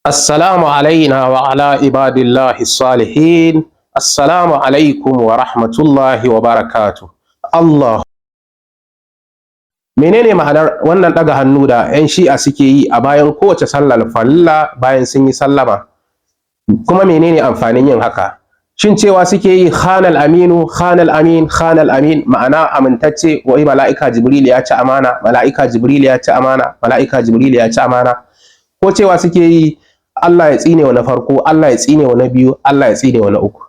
السلام علينا وعلى عباد الله الصالحين. السلام عليكم ورحمة الله وبركاته. Allah. Menene ma'anar wannan ɗaga hannu da 'yan shi'a suke yi a bayan kowace sallar farilla bayan sun yi sallama? Kuma menene amfanin yin haka? Shin cewa suke yi khanal aminu, khanal amin, khanal amin, ma'ana amintacce, wai mala'ika Jibril ya ci amana, mala'ika Jibril ya ci amana, mala'ika Jibril ya ci amana? Ko cewa suke yi Allah ya tsine wa na farko, Allah ya tsine wa na biyu, Allah ya tsine wa na uku?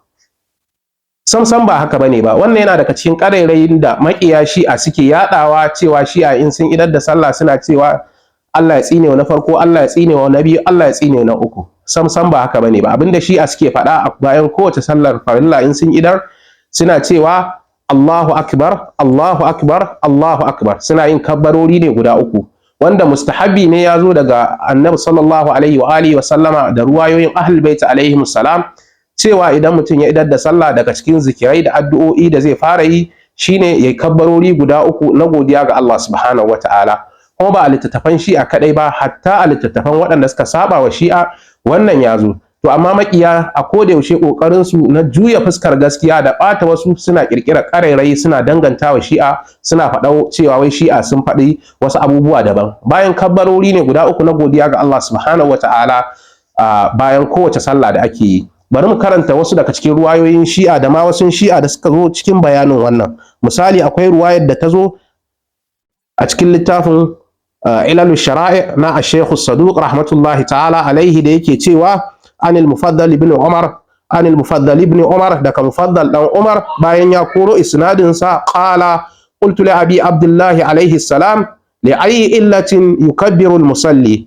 Sam ba haka bane ba. Wannan yana daga cikin ƙarairayin da maƙiya shi'a suke yaɗawa, cewa shi'a in sun idar da sallah suna cewa Allah ya tsine wa na farko, Allah ya tsine wa na biyu, Allah ya tsine wa na uku. Sam ba haka bane ba. Abinda shi'a suke faɗa a bayan kowace sallar farilla in sun idar, suna cewa Allahu akbar, Allahu akbar, Allahu akbar. Suna yin kabbarori ne guda uku, wanda mustahabi ne ya zo daga annabi sallallahu alaihi wa alihi wa sallama da ruwayoyin ahlul bait alaihi salam, cewa idan mutum ya idar da sallah, daga cikin zikirai da addu'o'i da zai fara yi shine yayi kabbarori guda uku na godiya ga Allah subhanahu wataala. Kuma ba a littattafan shi'a kadai ba, hatta a littattafan waɗanda suka saba wa shi'a wannan ya zo. To amma makiya a koda yaushe kokarin su na juya fuskar gaskiya da ɓata wasu, suna kirkirar ƙarairayi, suna dangantawa shi'a, suna faɗa cewa wai shi'a sun faɗi wasu abubuwa daban. Bayan kabbarori ne guda uku na godiya ga Allah subhanahu wataala bayan kowace sallah da ake yi. Bari mu karanta wasu daga cikin ruwayoyin shi'a da ma wasu shi'a da suka zo cikin bayanin wannan. Misali, akwai ruwayar da ta zo a cikin littafin Ilalul Shara'i na Ash-Shaykh As-Saduq rahmatullahi ta'ala alaihi, da yake cewa عن المفضل بن عمر عن المفضل بن عمر دك مفضل بن عمر باين يقول إسناد سا قال قلت لأبي عبد الله عليه السلام لأي إلة يكبر المصلي.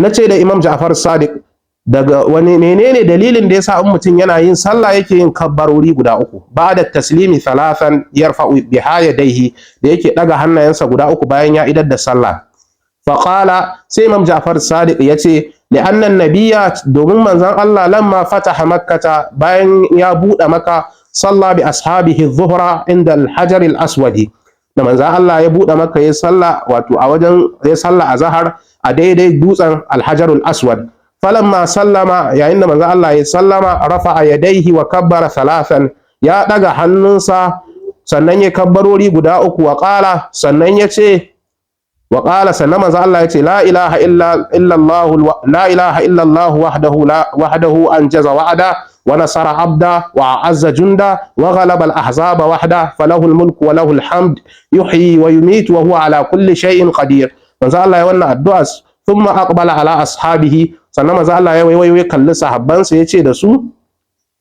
نتي da Imam Ja'far Sadiq, daga wani menene dalilin da yasa mutum yana yin sallah yake yin kabbarori guda uku, ba'da taslimi thalathan yarfa'u biha yadayhi, da yake daga hannayensa guda uku bayan ya idar da sallah. Faqala, sai Imam Ja'far Sadiq yace لأن النبي دومن منزان الله لما فتح مكة باين يا بود مكة صلى بأصحابه الظهر عند الحجر الأسود. لما منزان الله يا بود مكة يصلى واتو أوجن يصلى أزهر أديدي دوسن الحجر الأسود. فلما سلم يعني منزان الله يسلم رفع يديه وكبر ثلاثا، يا دغا حننسا sannan ya kabbarori guda uku, wa qala sannan ya ce وقال سنة منزل الله يتي لا إله إلا الله وحده أنجز وعده ونصر عبده وأعز جنده وغلب الأحزاب وحده فله الملك وله الحمد يحيي ويميت وهو على كل شيء قدير. منزل الله يوانا الدعاء ثم أقبل على أصحابه. سنة منزل الله يكل صحبان سيتي دسو،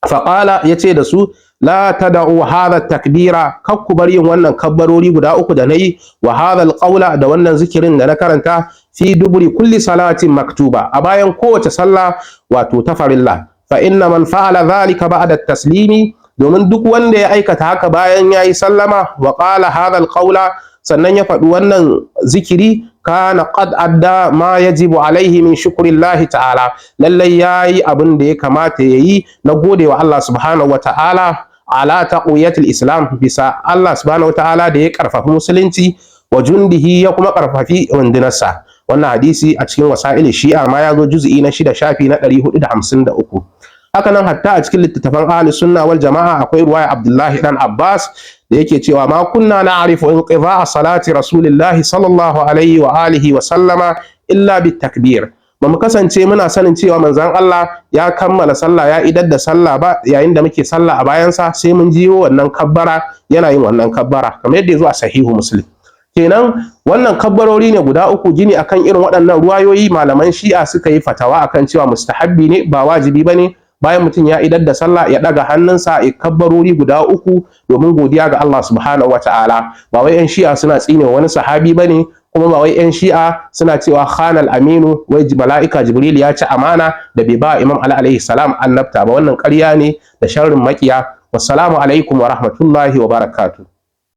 فقال يتي دسو لا تدعوا هذا التكبير، kakku bari yin wannan kabbarori guda uku da nayi, wa hadha alqawla, da wannan zikirin da na karanta, fi duburi kulli salatin maktuba, a bayan kowace sallah wato ta farilla. Fa inna man fa'ala dhalika ba'da at-taslimi, domin duk wanda ya aikata haka bayan yayi sallama, wa qala hadha alqawla, sannan ya faɗi wannan zikiri, kana qad adda ma yajibu alaihi min shukrillahi ta'ala, lallai yayi abin da ya kamata yayi na godewa Allah subhanahu wa ta'ala ala taqiyatul islam, bisa Allah subhanahu wa ta'ala da ya karfafi musulunci, wa jundihi ya kuma karfafi rundunarsa. Wannan hadisi a cikin wasa'il shi'a ma ya zo juz'i na 6 shafi na 453. haka nan hatta a cikin littattafan ahlus sunna wal jama'a akwai ruwaya Abdullahi dan Abbas da yake cewa ma kunna na'rifu inqida'a salati rasulillahi sallallahu alaihi wa alihi wa sallama illa bit takbir. Ba mu kasance muna sanin cewa manzon Allah ya kammala sallah, ya idar da sallah ba, yayin da muke sallah a bayansa sai mun jiyo wannan kabbara, yana yin wannan kabbara kamar yadda ya zo a sahihu Muslim. Kenan wannan kabbarori ne guda uku, gini akan irin waɗannan ruwayoyi malaman shi'a suka yi fatawa akan cewa mustahabbi ne, ba wajibi bane. Bayan mutum ya idar da sallah ya daga hannunsa ya kabbarori guda uku domin godiya ga Allah subhanahu wataala. Ba wai yan shi'a suna tsine wani sahabi bane, kuma ba wai yan shi'a suna cewa khanal aminu, wai mala'ika Jibril ya ci amana da bai ba Imam Ali alaihi salam annabta ba. Wannan ƙarya ne da sharrin makiya. Wassalamu alaikum wa rahmatullahi wa barakatuh.